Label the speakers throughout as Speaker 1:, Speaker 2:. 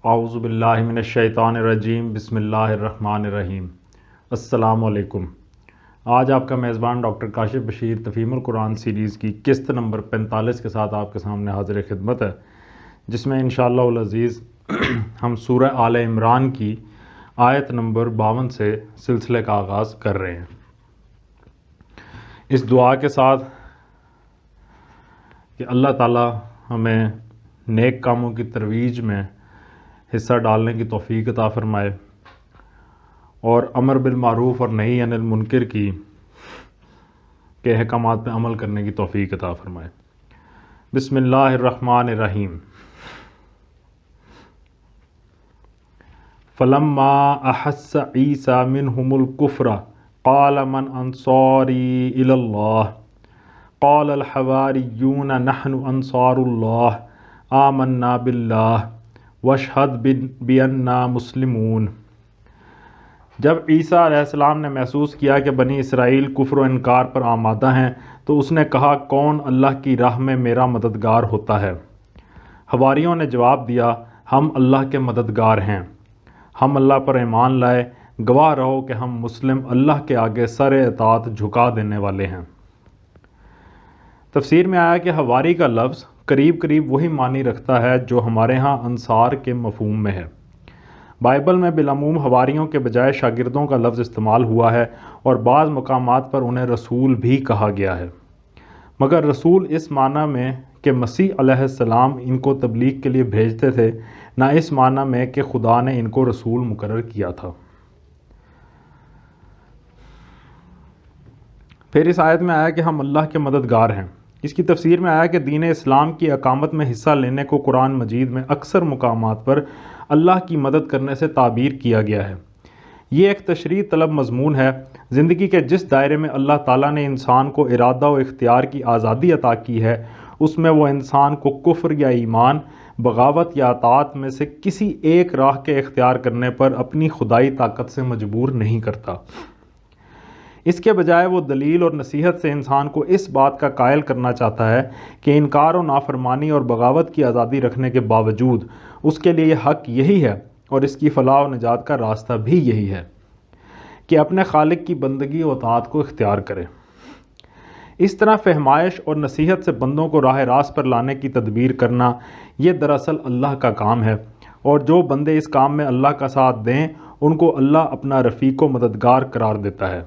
Speaker 1: اعوذ باللہ من الشیطان الرجیم، بسم اللہ الرحمن الرحیم۔ السلام علیکم۔ آج آپ کا میزبان ڈاکٹر کاشف بشیر تفہیم القرآن سیریز کی قسط نمبر 45 کے ساتھ آپ کے سامنے حاضر خدمت ہے، جس میں انشاءاللہ العزیز ہم سورہ آل عمران کی آیت نمبر 52 سے سلسلے کا آغاز کر رہے ہیں، اس دعا کے ساتھ کہ اللہ تعالی ہمیں نیک کاموں کی ترویج میں حصہ ڈالنے کی توفیق عطا فرمائے اور امر بالمعروف اور نہی عن المنکر کے احکامات پہ عمل کرنے کی توفیق عطا فرمائے۔ بسم اللہ الرحمن الرحیم۔ فلما احس عیسیٰ منہم الکفر قال من انصاری الی اللہ قال الحواریون نحن انصار اللہ آمنا باللہ واشہد بأننا مسلمون۔ جب عیسیٰ علیہ السلام نے محسوس کیا کہ بنی اسرائیل کفر و انکار پر آمادہ ہیں تو اس نے کہا، کون اللہ کی راہ میں میرا مددگار ہوتا ہے؟ حواریوں نے جواب دیا، ہم اللہ کے مددگار ہیں، ہم اللہ پر ایمان لائے، گواہ رہو کہ ہم مسلم اللہ کے آگے سر اطاعت جھکا دینے والے ہیں۔ تفسیر میں آیا کہ حواری کا لفظ قریب قریب وہی معنی رکھتا ہے جو ہمارے ہاں انصار کے مفہوم میں ہے۔ بائبل میں بالعموم حواریوں کے بجائے شاگردوں کا لفظ استعمال ہوا ہے اور بعض مقامات پر انہیں رسول بھی کہا گیا ہے، مگر رسول اس معنی میں کہ مسیح علیہ السلام ان کو تبلیغ کے لیے بھیجتے تھے، نہ اس معنی میں کہ خدا نے ان کو رسول مقرر کیا تھا۔ پھر اس آیت میں آیا کہ ہم اللہ کے مددگار ہیں۔ اس کی تفسیر میں آیا کہ دین اسلام کی اقامت میں حصہ لینے کو قرآن مجید میں اکثر مقامات پر اللہ کی مدد کرنے سے تعبیر کیا گیا ہے۔ یہ ایک تشریح طلب مضمون ہے۔ زندگی کے جس دائرے میں اللہ تعالیٰ نے انسان کو ارادہ و اختیار کی آزادی عطا کی ہے، اس میں وہ انسان کو کفر یا ایمان، بغاوت یا اطاعت میں سے کسی ایک راہ کے اختیار کرنے پر اپنی خدائی طاقت سے مجبور نہیں کرتا۔ اس کے بجائے وہ دلیل اور نصیحت سے انسان کو اس بات کا قائل کرنا چاہتا ہے کہ انکار و نافرمانی اور بغاوت کی آزادی رکھنے کے باوجود اس کے لیے حق یہی ہے اور اس کی فلاح و نجات کا راستہ بھی یہی ہے کہ اپنے خالق کی بندگی و اطاعت کو اختیار کرے۔ اس طرح فہمائش اور نصیحت سے بندوں کو راہ راست پر لانے کی تدبیر کرنا، یہ دراصل اللہ کا کام ہے، اور جو بندے اس کام میں اللہ کا ساتھ دیں ان کو اللہ اپنا رفیق و مددگار قرار دیتا ہے،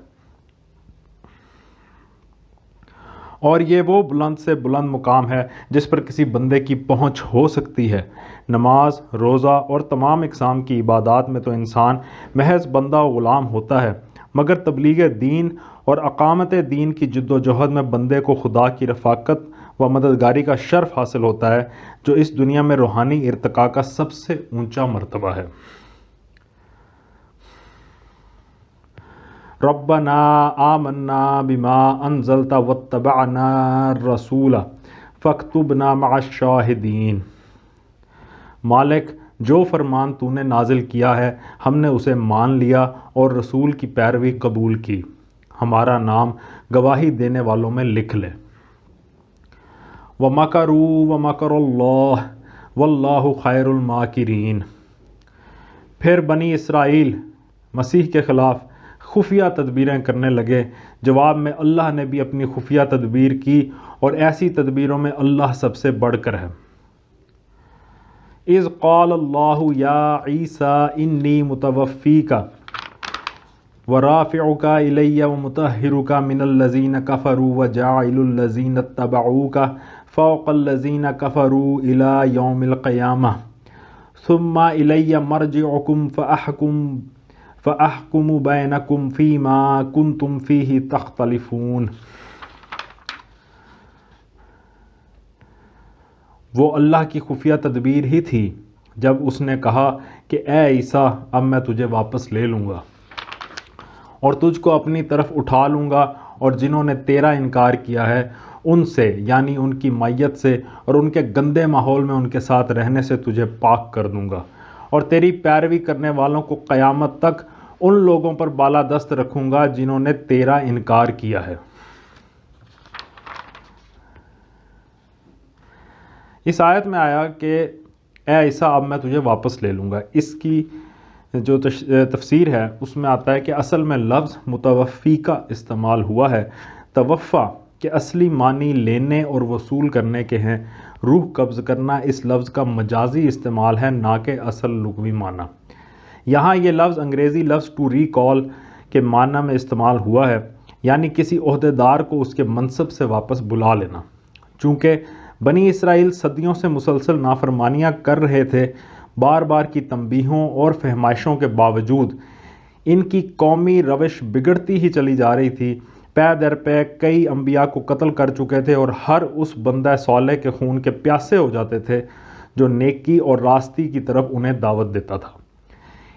Speaker 1: اور یہ وہ بلند سے بلند مقام ہے جس پر کسی بندے کی پہنچ ہو سکتی ہے۔ نماز، روزہ اور تمام اقسام کی عبادات میں تو انسان محض بندہ و غلام ہوتا ہے، مگر تبلیغ دین اور اقامت دین کی جد و جہد میں بندے کو خدا کی رفاقت و مددگاری کا شرف حاصل ہوتا ہے، جو اس دنیا میں روحانی ارتقاء کا سب سے اونچا مرتبہ ہے۔ ربنا آمنا بما انزلت واتبعنا الرسول فاکتبنا مع الشاہدین۔ مالک، جو فرمان تو نے نازل کیا ہے ہم نے اسے مان لیا اور رسول کی پیروی قبول کی، ہمارا نام گواہی دینے والوں میں لکھ لے۔ وَمَكَرُوا وَمَكَرَ اللَّهُ وَاللَّهُ خَيْرُ الْمَاكِرِينَ۔ پھر بنی اسرائیل مسیح کے خلاف خفیہ تدبیریں کرنے لگے، جواب میں اللہ نے بھی اپنی خفیہ تدبیر کی، اور ایسی تدبیروں میں اللہ سب سے بڑھ کر ہے۔ اذ قال اللہ یا عیسیٰ انی متوفیک ورافعک الی ومطہرک من الذین کفروا وجاعل الذین اتبعوک فوق الذین کفروا الی یوم القیامہ ثم الی مرجعکم فأحکم بینکم فیما کنتم فیہ تختلفون۔ وہ اللہ کی خفیہ تدبیر ہی تھی جب اس نے کہا کہ اے عیسیٰ، اب میں تجھے واپس لے لوں گا اور تجھ کو اپنی طرف اٹھا لوں گا، اور جنہوں نے تیرا انکار کیا ہے ان سے، یعنی ان کی معیت سے اور ان کے گندے ماحول میں ان کے ساتھ رہنے سے تجھے پاک کر دوں گا، اور تیری پیروی کرنے والوں کو قیامت تک ان لوگوں پر بالادست رکھوں گا جنہوں نے تیرا انکار کیا ہے۔ اس آیت میں آیا کہ اے عیسیٰ اب میں تجھے واپس لے لوں گا۔ اس کی جو تفسیر ہے اس میں آتا ہے کہ اصل میں لفظ متوفی کا استعمال ہوا ہے۔ توفع کے اصلی معنی لینے اور وصول کرنے کے ہیں، روح قبض کرنا اس لفظ کا مجازی استعمال ہے، نہ کہ اصل لغوی معنی۔ یہاں یہ لفظ انگریزی لفظ ٹو ریکال کے معنی میں استعمال ہوا ہے، یعنی کسی عہدیدار کو اس کے منصب سے واپس بلا لینا۔ چونکہ بنی اسرائیل صدیوں سے مسلسل نافرمانیاں کر رہے تھے، بار بار کی تنبیہوں اور فہمائشوں کے باوجود ان کی قومی روش بگڑتی ہی چلی جا رہی تھی۔ پے در پے کئی انبیاء کو قتل کر چکے تھے اور ہر اس بندہ صالح کے خون کے پیاسے ہو جاتے تھے جو نیکی اور راستی کی طرف انہیں دعوت دیتا تھا۔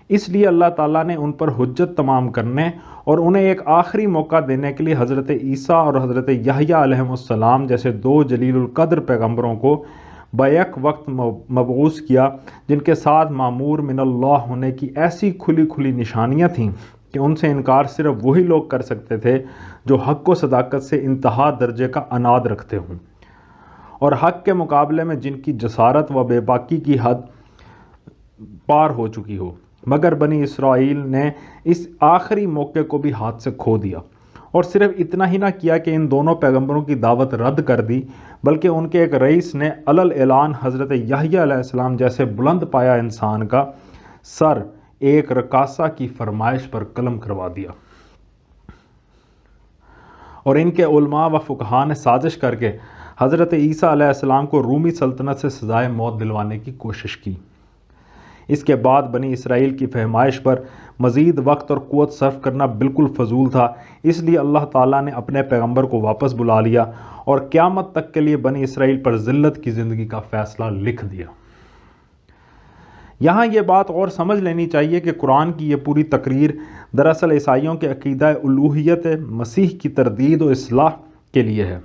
Speaker 1: اس لیے اللہ تعالیٰ نے ان پر حجت تمام کرنے اور انہیں ایک آخری موقع دینے کے لیے حضرت عیسیٰ اور حضرت یحییٰ علیہ السلام جیسے دو جلیل القدر پیغمبروں کو بیک وقت مبعوث کیا، جن کے ساتھ مامور من اللہ ہونے کی ایسی کھلی کھلی نشانیاں تھیں کہ ان سے انکار صرف وہی لوگ کر سکتے تھے جو حق و صداقت سے انتہا درجے کا عناد رکھتے ہوں، اور حق کے مقابلے میں جن کی جسارت و بے باکی کی حد پار ہو چکی ہو۔ مگر بنی اسرائیل نے اس آخری موقع کو بھی ہاتھ سے کھو دیا، اور صرف اتنا ہی نہ کیا کہ ان دونوں پیغمبروں کی دعوت رد کر دی، بلکہ ان کے ایک رئیس نے علل اعلان حضرت یحییٰ علیہ السلام جیسے بلند پایا انسان کا سر ایک رقاصہ کی فرمائش پر قلم کروا دیا، اور ان کے علماء و فقہاء نے سازش کر کے حضرت عیسیٰ علیہ السلام کو رومی سلطنت سے سزائے موت دلوانے کی کوشش کی۔ اس کے بعد بنی اسرائیل کی فہمائش پر مزید وقت اور قوت صرف کرنا بالکل فضول تھا، اس لیے اللہ تعالیٰ نے اپنے پیغمبر کو واپس بلا لیا اور قیامت تک کے لیے بنی اسرائیل پر ذلت کی زندگی کا فیصلہ لکھ دیا۔ یہاں یہ بات اور سمجھ لینی چاہیے کہ قرآن کی یہ پوری تقریر دراصل عیسائیوں کے عقیدہ الوہیت مسیح کی تردید و اصلاح کے لیے ہے،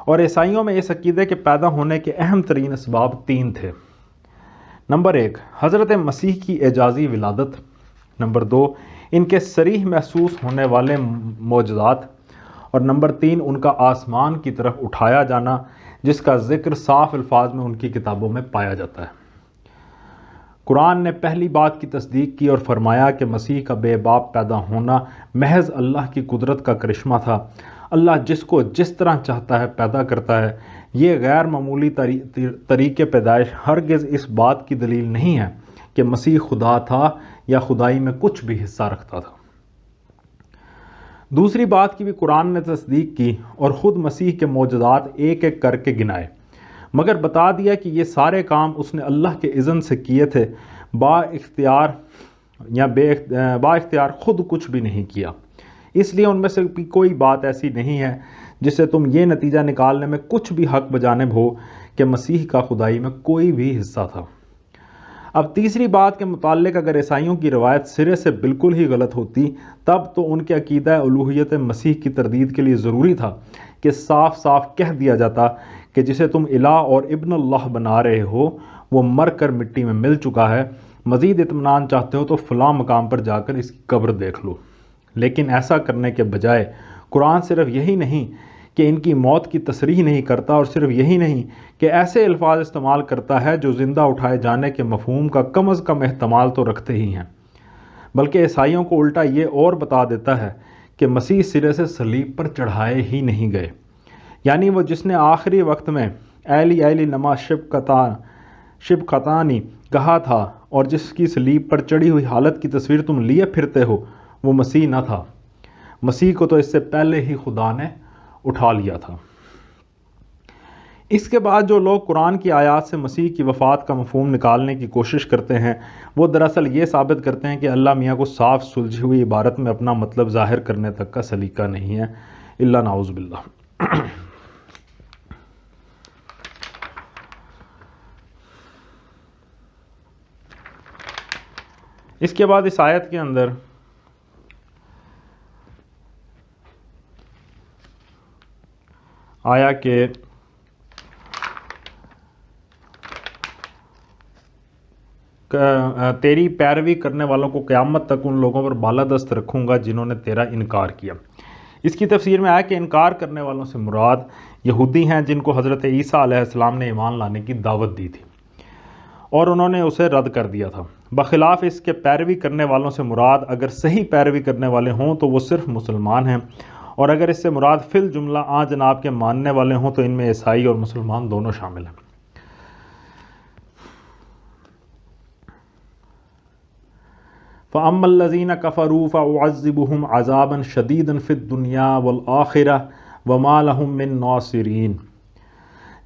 Speaker 1: اور عیسائیوں میں اس عقیدے کے پیدا ہونے کے اہم ترین اسباب تین تھے۔ نمبر 1، حضرت مسیح کی اعجازی ولادت۔ نمبر 2، ان کے صریح محسوس ہونے والے معجزات، اور نمبر 3، ان کا آسمان کی طرف اٹھایا جانا، جس کا ذکر صاف الفاظ میں ان کی کتابوں میں پایا جاتا ہے۔ قرآن نے پہلی بات کی تصدیق کی اور فرمایا کہ مسیح کا بے باپ پیدا ہونا محض اللہ کی قدرت کا کرشمہ تھا۔ اللہ جس کو جس طرح چاہتا ہے پیدا کرتا ہے۔ یہ غیر معمولی طریقے پیدائش ہرگز اس بات کی دلیل نہیں ہے کہ مسیح خدا تھا یا خدائی میں کچھ بھی حصہ رکھتا تھا۔ دوسری بات کی بھی قرآن نے تصدیق کی اور خود مسیح کے معجزات ایک ایک کر کے گنائے، مگر بتا دیا کہ یہ سارے کام اس نے اللہ کے اذن سے کیے تھے، با اختیار خود کچھ بھی نہیں کیا۔ اس لیے ان میں سے کوئی بات ایسی نہیں ہے جسے تم یہ نتیجہ نکالنے میں کچھ بھی حق بجانب ہو کہ مسیح کا خدائی میں کوئی بھی حصہ تھا۔ اب تیسری بات کے متعلق اگر عیسائیوں کی روایت سرے سے بالکل ہی غلط ہوتی، تب تو ان کے عقیدہ الوہیت مسیح کی تردید کے لیے ضروری تھا کہ صاف صاف کہہ دیا جاتا کہ جسے تم الہ اور ابن اللہ بنا رہے ہو وہ مر کر مٹی میں مل چکا ہے، مزید اطمینان چاہتے ہو تو فلاں مقام پر جا کر اس کی قبر دیکھ لو۔ لیکن ایسا کرنے کے بجائے قرآن صرف یہی نہیں کہ ان کی موت کی تصریح نہیں کرتا، اور صرف یہی نہیں کہ ایسے الفاظ استعمال کرتا ہے جو زندہ اٹھائے جانے کے مفہوم کا کم از کم احتمال تو رکھتے ہی ہیں، بلکہ عیسائیوں کو الٹا یہ اور بتا دیتا ہے کہ مسیح سرے سے صلیب پر چڑھائے ہی نہیں گئے، یعنی وہ جس نے آخری وقت میں ایلی ایلی لما شبقتانی کہا تھا اور جس کی صلیب پر چڑھی ہوئی حالت کی تصویر تم لیے پھرتے ہو، وہ مسیح نہ تھا۔ مسیح کو تو اس سے پہلے ہی خدا نے اٹھا لیا تھا۔ اس کے بعد جو لوگ قرآن کی آیات سے مسیح کی وفات کا مفہوم نکالنے کی کوشش کرتے ہیں، وہ دراصل یہ ثابت کرتے ہیں کہ اللہ میاں کو صاف سلجھی ہوئی عبارت میں اپنا مطلب ظاہر کرنے تک کا سلیقہ نہیں ہے، الا نعوذ باللہ۔ اس کے بعد اس آیت کے اندر آیا کہ تیری پیروی کرنے والوں کو قیامت تک ان لوگوں پر بالادست رکھوں گا جنہوں نے تیرا انکار کیا۔ اس کی تفسیر میں آیا کہ انکار کرنے والوں سے مراد یہودی ہیں جن کو حضرت عیسیٰ علیہ السلام نے ایمان لانے کی دعوت دی تھی، اور انہوں نے اسے رد کر دیا تھا۔ بخلاف اس کے پیروی کرنے والوں سے مراد اگر صحیح پیروی کرنے والے ہوں تو وہ صرف مسلمان ہیں، اور اگر اس سے مراد فی الجملہ جناب کے ماننے والے ہوں تو ان میں عیسائی اور مسلمان دونوں شامل ہیں۔ فَأَمَّا الَّذِينَ كَفَرُوا فَأُعَذِّبُهُمْ عَذَابًا شَدِيدًا فِي الدُّنْيَا وَالْآخِرَةِ وَمَا لَهُم مِّن نَاصِرِينَ۔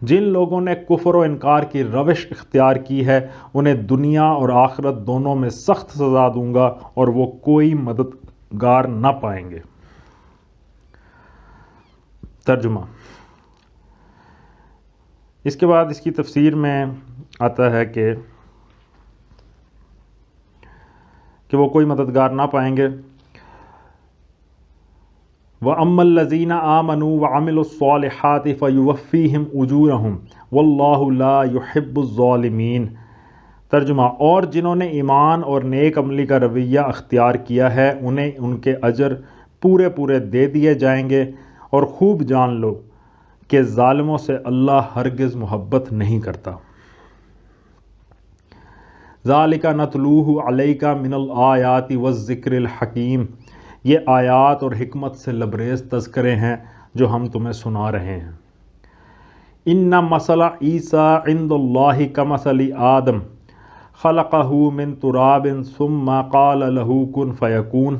Speaker 1: جن لوگوں نے کفر و انکار کی روش اختیار کی ہے انہیں دنیا اور آخرت دونوں میں سخت سزا دوں گا اور وہ کوئی مددگار نہ پائیں گے۔ ترجمہ۔ اس کے بعد اس کی تفسیر میں آتا ہے کہ وہ کوئی مددگار نہ پائیں گے۔ وَأَمَّا الَّذِينَ آمَنُوا وَعَمِلُوا الصَّالِحَاتِ فَيُوَفِّيهِمْ أُجُورَهُمْ وَاللَّهُ لَا يُحِبُّ الظَّالِمِينَ۔ ترجمہ۔ اور جنہوں نے ایمان اور نیک عملی کا رویہ اختیار کیا ہے انہیں ان کے اجر پورے پورے دے دیے جائیں گے، اور خوب جان لو کہ ظالموں سے اللہ ہرگز محبت نہیں کرتا۔ ذَلِكَ نَتْلُوهُ عَلَيْكَ مِنَ الْآيَاتِ وَالذِّكْرِ الْحَكِيمِ۔ یہ آیات اور حکمت سے لبریز تذکرے ہیں جو ہم تمہیں سنا رہے ہیں۔ إِنَّ مَثَلَ عِيسَىٰ عِندَ اللَّهِ كَمَثَلِ آدَمَ خَلَقَهُ مِن تُرَابٍ ثُمَّ قَالَ لَهُ كُن فَيَكُونُ۔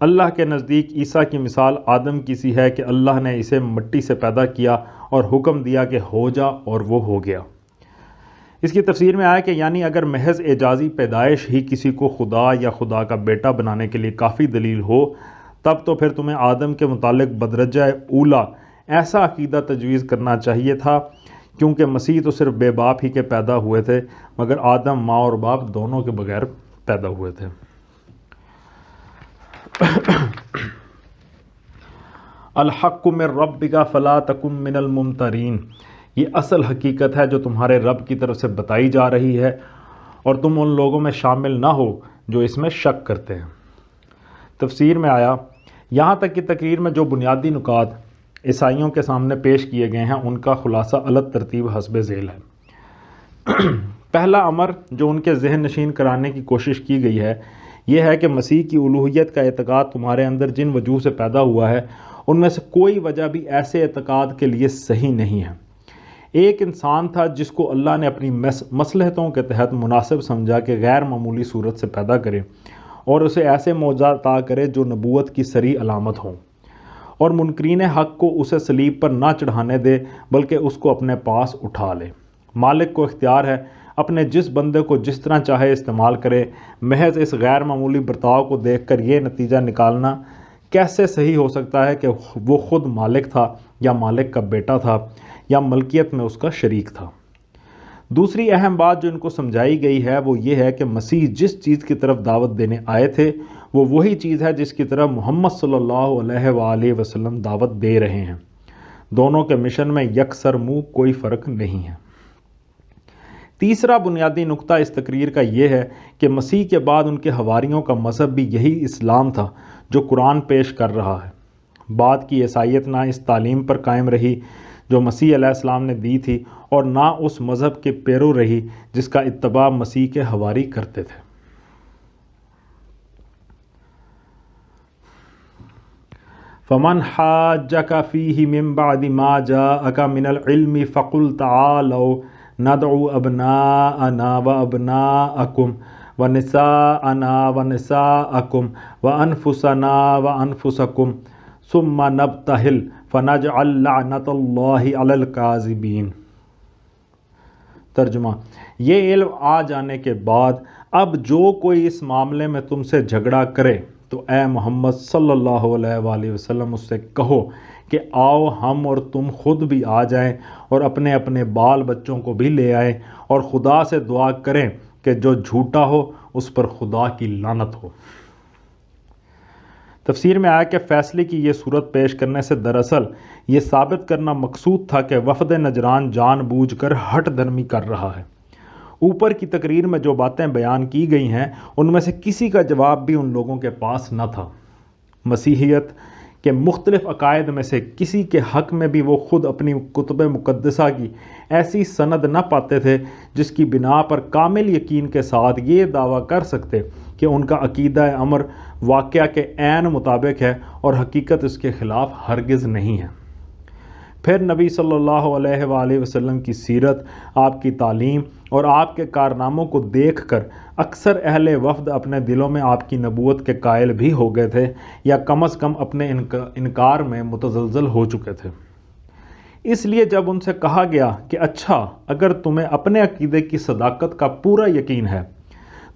Speaker 1: اللہ کے نزدیک عیسیٰ کی مثال آدم کی سی ہے کہ اللہ نے اسے مٹی سے پیدا کیا اور حکم دیا کہ ہو جا، اور وہ ہو گیا۔ اس کی تفسیر میں آیا کہ یعنی اگر محض اعجازی پیدائش ہی کسی کو خدا یا خدا کا بیٹا بنانے کے لیے کافی دلیل ہو، تب تو پھر تمہیں آدم کے متعلق بدرجہ اولا ایسا عقیدہ تجویز کرنا چاہیے تھا، کیونکہ مسیح تو صرف بے باپ ہی کے پیدا ہوئے تھے، مگر آدم ماں اور باپ دونوں کے بغیر پیدا ہوئے تھے۔ الحق من ربک فلا تکن من الممترین۔ یہ اصل حقیقت ہے جو تمہارے رب کی طرف سے بتائی جا رہی ہے، اور تم ان لوگوں میں شامل نہ ہو جو اس میں شک کرتے ہیں۔ تفسیر میں آیا، یہاں تک کہ تقریر میں جو بنیادی نکات عیسائیوں کے سامنے پیش کیے گئے ہیں ان کا خلاصہ الگ ترتیب حسب ذیل ہے۔ پہلا امر جو ان کے ذہن نشین کرانے کی کوشش کی گئی ہے یہ ہے کہ مسیح کی الوہیت کا اعتقاد تمہارے اندر جن وجوہ سے پیدا ہوا ہے ان میں سے کوئی وجہ بھی ایسے اعتقاد کے لیے صحیح نہیں ہے۔ ایک انسان تھا جس کو اللہ نے اپنی مصلحتوں کے تحت مناسب سمجھا کہ غیر معمولی صورت سے پیدا کرے اور اسے ایسے معجزات عطا کرے جو نبوت کی صریح علامت ہوں، اور منکرین حق کو اسے صلیب پر نہ چڑھانے دے بلکہ اس کو اپنے پاس اٹھا لے۔ مالک کو اختیار ہے اپنے جس بندے کو جس طرح چاہے استعمال کرے۔ محض اس غیر معمولی برتاؤ کو دیکھ کر یہ نتیجہ نکالنا کیسے صحیح ہو سکتا ہے کہ وہ خود مالک تھا یا مالک کا بیٹا تھا یا ملکیت میں اس کا شریک تھا۔ دوسری اہم بات جو ان کو سمجھائی گئی ہے وہ یہ ہے کہ مسیح جس چیز کی طرف دعوت دینے آئے تھے وہ وہی چیز ہے جس کی طرف محمد صلی اللہ علیہ وآلہ وسلم دعوت دے رہے ہیں۔ دونوں کے مشن میں یکسر منہ کوئی فرق نہیں ہے۔ تیسرا بنیادی نقطہ اس تقریر کا یہ ہے کہ مسیح کے بعد ان کے حواریوں کا مذہب بھی یہی اسلام تھا جو قرآن پیش کر رہا ہے۔ بعد کی عیسائیت نہ اس تعلیم پر قائم رہی جو مسیح علیہ السلام نے دی تھی، اور نہ اس مذہب کے پیرو رہی جس کا اتباع مسیح کے حواری کرتے تھے۔ فَمَنْ حَاجَّكَ فِيهِ مِن بَعْدِ مَا جَاءَكَ مِنَ الْعِلْمِ فَقُلْ تَعَالَوْا نَدْعُ أَبْنَاءَنَا وَأَبْنَاءَكُمْ وَنِسَاءَنَا وَنِسَاءَكُمْ وَأَنفُسَنَا وَأَنفُسَكُمْ ثُمَّ نَبْتَهِلْ فَنَجْعَلْ لَعْنَةَ اللَّهِ عَلَى الْكَاذِبِينَ۔ ترجمہ۔ یہ علم آ جانے کے بعد اب جو کوئی اس معاملے میں تم سے جھگڑا کرے تو اے محمد صلی اللہ علیہ وآلہ وسلم اس سے کہو کہ آؤ ہم اور تم خود بھی آ جائیں اور اپنے اپنے بال بچوں کو بھی لے آئیں، اور خدا سے دعا کریں کہ جو جھوٹا ہو اس پر خدا کی لعنت ہو۔ تفسیر میں آیا کہ فیصلے کی یہ صورت پیش کرنے سے دراصل یہ ثابت کرنا مقصود تھا کہ وفد نجران جان بوجھ کر ہٹ دھرمی کر رہا ہے۔ اوپر کی تقریر میں جو باتیں بیان کی گئی ہیں ان میں سے کسی کا جواب بھی ان لوگوں کے پاس نہ تھا۔ مسیحیت کہ مختلف عقائد میں سے کسی کے حق میں بھی وہ خود اپنی کتب مقدسہ کی ایسی سند نہ پاتے تھے جس کی بنا پر کامل یقین کے ساتھ یہ دعویٰ کر سکتے کہ ان کا عقیدہ امر واقعہ کے عین مطابق ہے اور حقیقت اس کے خلاف ہرگز نہیں ہے۔ پھر نبی صلی اللہ علیہ وآلہ وسلم کی سیرت، آپ کی تعلیم اور آپ کے کارناموں کو دیکھ کر اکثر اہل وفد اپنے دلوں میں آپ کی نبوت کے قائل بھی ہو گئے تھے یا کم از کم اپنے انکار میں متزلزل ہو چکے تھے۔ اس لیے جب ان سے کہا گیا کہ اچھا اگر تمہیں اپنے عقیدے کی صداقت کا پورا یقین ہے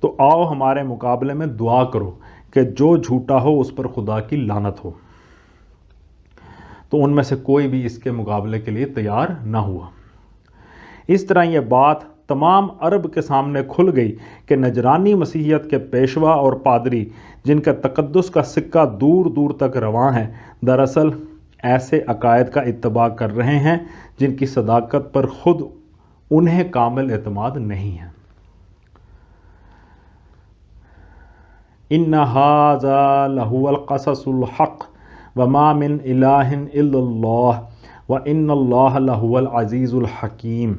Speaker 1: تو آؤ ہمارے مقابلے میں دعا کرو کہ جو جھوٹا ہو اس پر خدا کی لعنت ہو، تو ان میں سے کوئی بھی اس کے مقابلے کے لیے تیار نہ ہوا۔ اس طرح یہ بات تمام عرب کے سامنے کھل گئی کہ نجرانی مسیحیت کے پیشوا اور پادری جن کا تقدس کا سکہ دور دور تک رواں ہے، دراصل ایسے عقائد کا اتباع کر رہے ہیں جن کی صداقت پر خود انہیں کامل اعتماد نہیں ہے۔ إِنَّ هَذَا لَهُوَ الْقَصَصُ الْحَقُّ وَمَا مِنْ إِلَٰهٍ إِلَّا اللَّهُ وَإِنَّ اللَّهَ لَهُوَ الْعَزِيزُ الْحَكِيمُ۔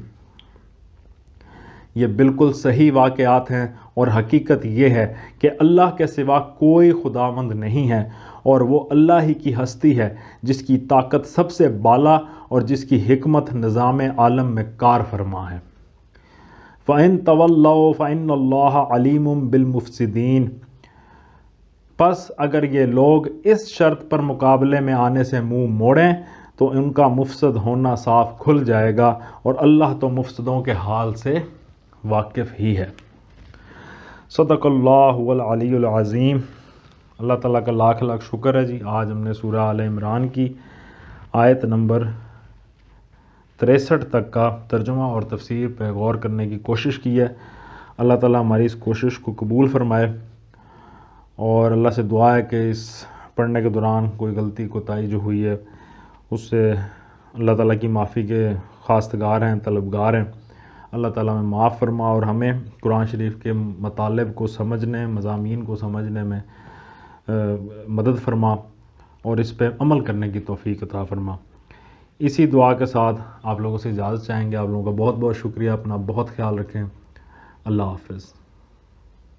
Speaker 1: یہ بالکل صحیح واقعات ہیں اور حقیقت یہ ہے کہ اللہ کے سوا کوئی خداوند نہیں ہے اور وہ اللہ ہی کی ہستی ہے جس کی طاقت سب سے بالا اور جس کی حکمت نظام عالم میں کار فرما ہے۔ فَإِن تَوَلَّوْا فَإِنَّ اللَّهَ عَلِيمٌ بِالْمُفْسِدِينَ۔ پس اگر یہ لوگ اس شرط پر مقابلے میں آنے سے منہ موڑیں تو ان کا مفسد ہونا صاف کھل جائے گا اور اللہ تو مفسدوں کے حال سے واقف ہی ہے۔ صدق اللہ العلی العظیم۔ اللہ تعالیٰ کا لاکھ لاکھ شکر ہے جی، آج ہم نے سورہ آل عمران کی آیت نمبر 63 تک کا ترجمہ اور تفسیر پہ غور کرنے کی کوشش کی ہے۔ اللہ تعالیٰ ہماری اس کوشش کو قبول فرمائے، اور اللہ سے دعا ہے کہ اس پڑھنے کے دوران کوئی غلطی کوتاہی جو ہوئی ہے اس سے اللہ تعالیٰ کی معافی کے خواستگار ہیں، طلبگار ہیں۔ اللہ تعالیٰ ہمیں معاف فرما اور ہمیں قرآن شریف کے مطالب کو سمجھنے، مضامین کو سمجھنے میں مدد فرما اور اس پہ عمل کرنے کی توفیق عطا فرما۔ اسی دعا کے ساتھ آپ لوگوں سے اجازت چاہیں گے۔ آپ لوگوں کا بہت بہت شکریہ، اپنا بہت خیال رکھیں۔ اللہ حافظ۔